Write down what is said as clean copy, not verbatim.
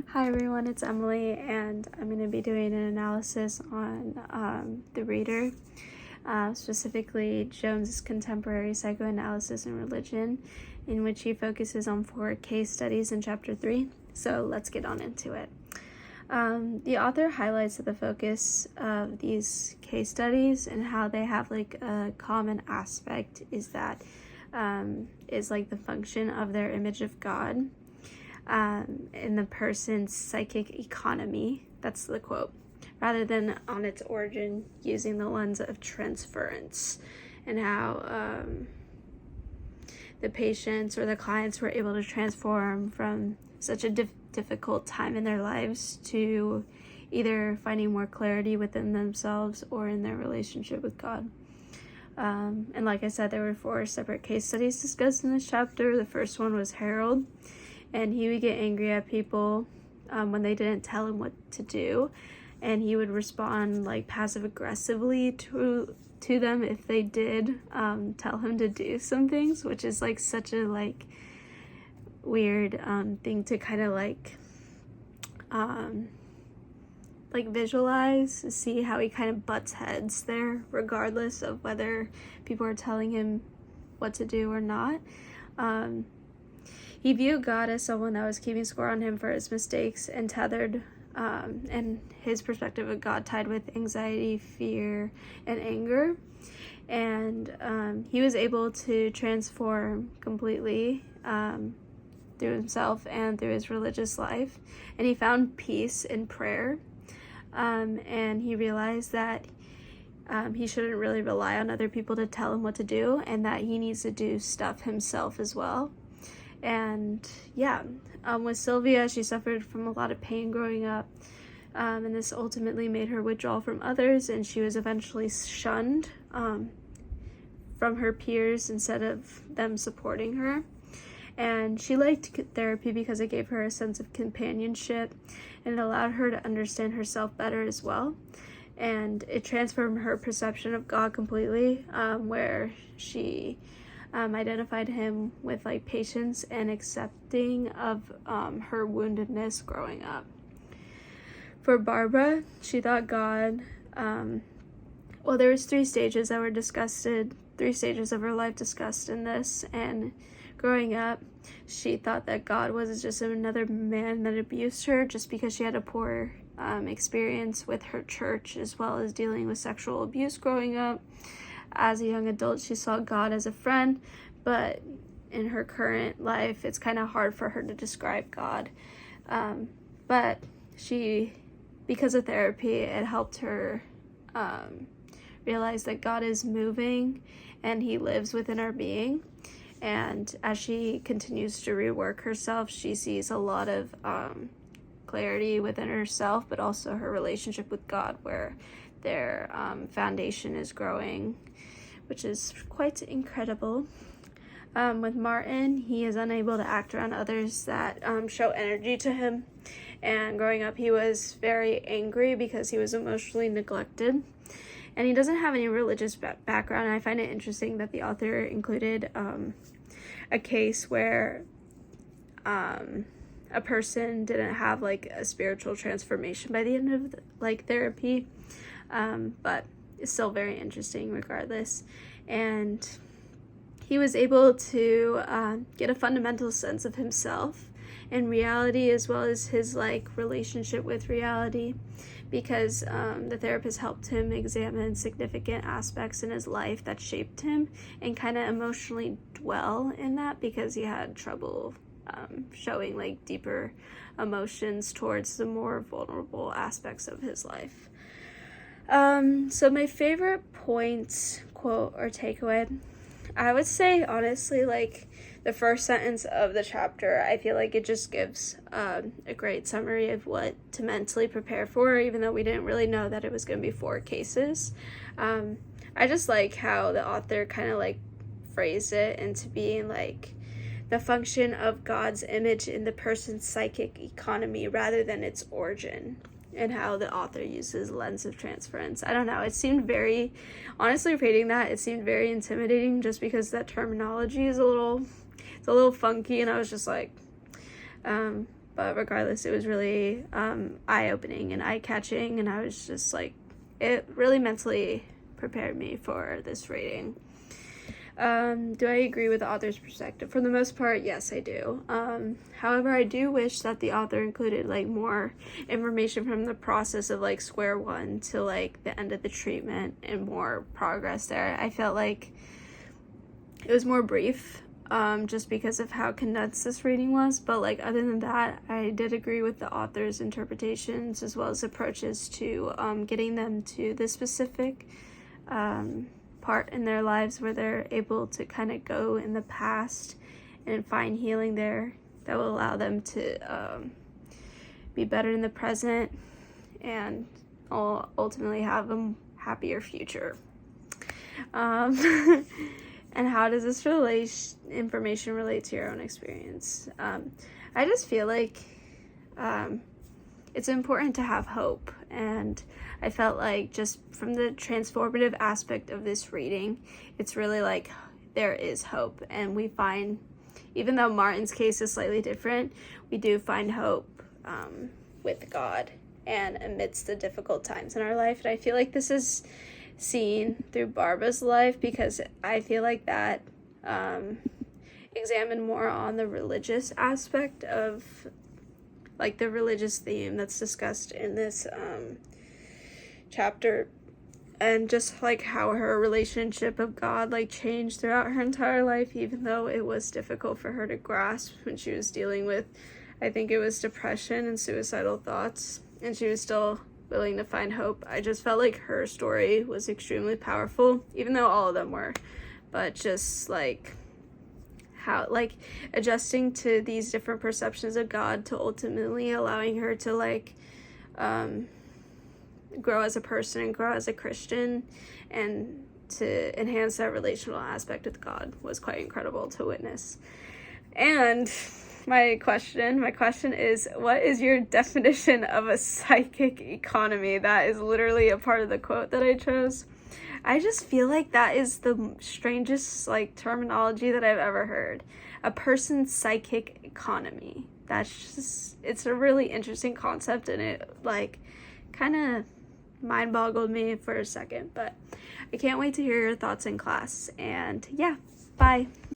Hi everyone, it's Emily, and I'm going to be doing an analysis on The Reader, specifically Jones's contemporary psychoanalysis and religion, in which he focuses on 4 case studies in chapter 3. So let's get on into it. The author highlights that the focus of these case studies and how they have like a common aspect is that is like the function of their image of God. In the person's psychic economy, that's the quote, rather than on its origin using the lens of transference, and how the patients or the clients were able to transform from such a difficult time in their lives to either finding more clarity within themselves or in their relationship with God. And like I said, there were 4 separate case studies discussed in this chapter. The first one was Harold, and he would get angry at people when they didn't tell him what to do, and he would respond like passive aggressively to them if they did tell him to do some things, which is like such a like weird thing to kind of like visualize, see how he kind of butts heads there regardless of whether people are telling him what to do or not. He viewed God as someone that was keeping score on him for his mistakes, and tethered and his perspective of God tied with anxiety, fear, and anger. And he was able to transform completely through himself and through his religious life. And he found peace in prayer. And he realized that he shouldn't really rely on other people to tell him what to do, and that he needs to do stuff himself as well. And with Sylvia, she suffered from a lot of pain growing up, and this ultimately made her withdraw from others, and she was eventually shunned from her peers instead of them supporting her. And she liked therapy because it gave her a sense of companionship, and it allowed her to understand herself better as well. And it transformed her perception of God completely, where she identified him with like patience and accepting of her woundedness growing up. For Barbara, she thought God, there was 3 stages that were discussed, 3 stages of her life discussed in this, and growing up, she thought that God was just another man that abused her just because she had a poor experience with her church, as well as dealing with sexual abuse growing up. As a young adult, she saw God as a friend, but in her current life, it's kind of hard for her to describe God. But because of therapy, it helped her realize that God is moving and he lives within our being. And as she continues to rework herself, she sees a lot of clarity within herself, but also her relationship with God, where their foundation is growing, which is quite incredible. With Martin, he is unable to act around others that show energy to him, and growing up he was very angry because he was emotionally neglected, and he doesn't have any religious background. And I find it interesting that the author included a case where a person didn't have like a spiritual transformation by the end of therapy, but it's still very interesting regardless. And he was able to get a fundamental sense of himself and reality, as well as his relationship with reality, because the therapist helped him examine significant aspects in his life that shaped him, and kind of emotionally dwell in that because he had trouble showing deeper emotions towards the more vulnerable aspects of his life. So my favorite point, quote, or takeaway, I would say honestly the first sentence of the chapter. I feel like it just gives a great summary of what to mentally prepare for, even though we didn't really know that it was going to be 4 cases. I just like how the author kind of phrased it into being the function of God's image in the person's psychic economy rather than its origin, and how the author uses lens of transference. I don't know, it seemed very, honestly reading that, it seemed very intimidating just because that terminology is a little funky, and I was just but but regardless, it was really eye-opening and eye-catching, and I was just like, it really mentally prepared me for this reading. Do I agree with the author's perspective? For the most part, yes, I do. However, I do wish that the author included like more information from the process of like square one to like the end of the treatment and more progress there. I felt like it was more brief, just because of how condensed this reading was, but like other than that, I did agree with the author's interpretations as well as approaches to getting them to the specific part in their lives where they're able to kind of go in the past and find healing there that will allow them to be better in the present and ultimately have a happier future. And how does this information relate to your own experience? I just feel like it's important to have hope, and I felt like just from the transformative aspect of this reading, it's really like there is hope, and we find, even though Martin's case is slightly different, we do find hope with God and amidst the difficult times in our life. And I feel like this is seen through Barbara's life, because I feel like that examined more on the religious aspect of like the religious theme that's discussed in this chapter, and just like how her relationship of God like changed throughout her entire life, even though it was difficult for her to grasp when she was dealing with, I think it was depression and suicidal thoughts, and she was still willing to find hope. I just felt like her story was extremely powerful, even though all of them were, but just like how like adjusting to these different perceptions of God to ultimately allowing her to like grow as a person and grow as a Christian, and to enhance that relational aspect with God was quite incredible to witness. And my question is, what is your definition of a psychic economy? That is literally a part of the quote that I chose. I just feel like that is the strangest like terminology that I've ever heard. A person's psychic economy. That's just, it's a really interesting concept, and it like kind of mind boggled me for a second, but I can't wait to hear your thoughts in class. And yeah, bye.